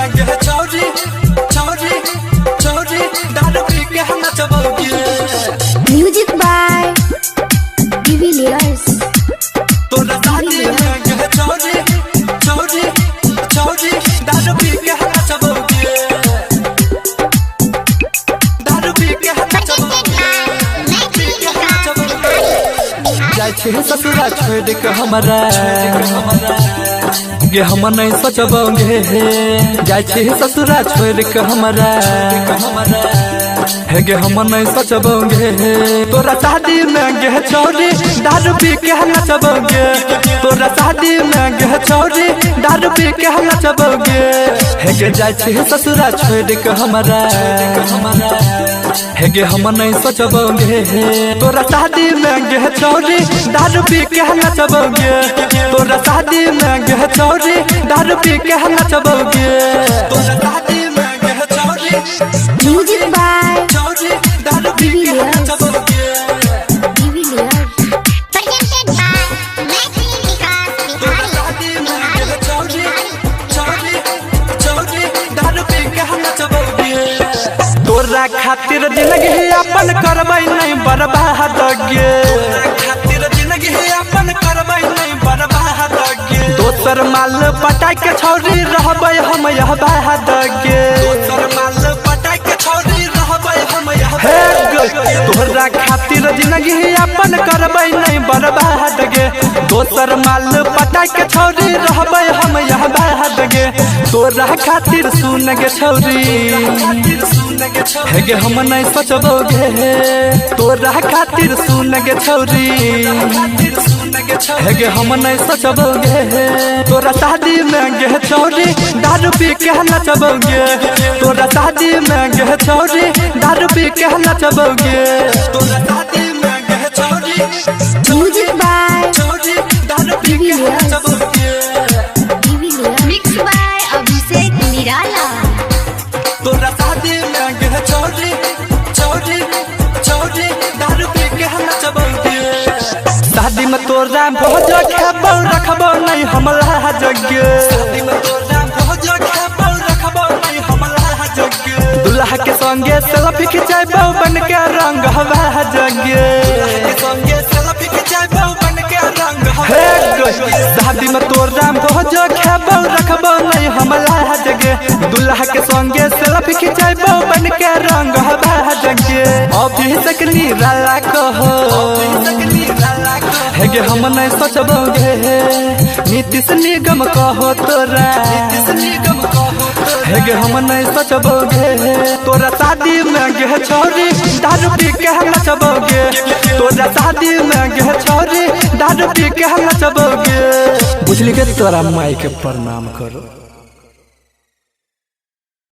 में गे चौरी चौरी चौरी दारू पी के हम नचबोगे। Music by de Villiers. तोरा शादी में गे चौरी चौरी चौरी दारू पी के हम नचबोगे। दारू पी के हम नचबोगे। जाय छे ससुरा छोड़ के हमरा गे हम नहीं सोचबोगे। जाय छे ससुरा छोड़ के हमरा हे गे हम नहीं सोचबोगे। तोरा शादी में गे चौरी दारू पी के नचबोगे। तोरा शादी में गे चौरी दारू पी के नचबोगे। हे गे जाय छे ससुरा छोड़ के हमरा हे गे हम नहीं सोचबोगे। तोरा शादी में गे चौरी दारू पी के नचबोगे। तोरा शादी में गे चौरी दारू पी के नचबोगे। तोरा शादी में गे चौरी म्यूजिक बाय चौरी दारू पी के नचबोगे। तोरा शादी में गे चौरी चौरी चौरी दारू पी के नचबोगे। तोरा खातिर जिंदगी अपन करबै नहीं बर्बाद गे। खातिर जिंदगी अपन करबै नहीं बर्बाद गे। दोसर माल पटाई के छौरी रहबै हम यह बहाद गे। दोसर माल पटाई के छौरी रहबै हम यह हे गे। तोरा खातिर जिंदगी अपन करबै नहीं बर्बाद गे। दोसर माल पटाई के छौरी रहबै हम यह बहाद गे। तोरा खातिर सुन गे छौरी हे गे हम नहीं सोचबोगे। तोरा खातिर सुन गे छौरी हे गे हम नहीं सोचबोगे। तोरा शादी में गे छौरी दारू पी के नचबोगे। तोरा शादी में गे छौरी दारू पी के नचबोगे। तोरा शादी में गे छौरी म्यूजिक बाय छौरी दारू पी के नचबोगे। मिक्स बाय अभिषेक निराला। तोरा शादी में गे छौरी छौरी छौरी दारू पी के नचबोगे। शादी में तोरा भोज खेबो रखबो नहीं हमला जगे। शादी में तोरा भोज खेबो रखबो नहीं हमला जगे। दुल्हा के संगे सेल्फी खिंचाबो बन के रंग हवा जगे। दुल्हा के संगे सेल्फी खिंचाबो बन के रंग हवा जगे। शादी में तोरा भोज खेबो रखबो नहीं हमला जगे। दुल्हा के संगे सेल्फी खिंचाबो बन के रंग हवा जगे। अभिषेक निराला कहो हे गे हम नहीं सोचबोगे। नीतीश निगम कहो तोरा हे गे हम नहीं सोचबोगे। तोरा शादी में गे छौरी दारू पी के नचबोगे। तोरा शादी में गे छौरी दारू पी के नचबोगे। बुझली के तोरा माई के प्रणाम करो।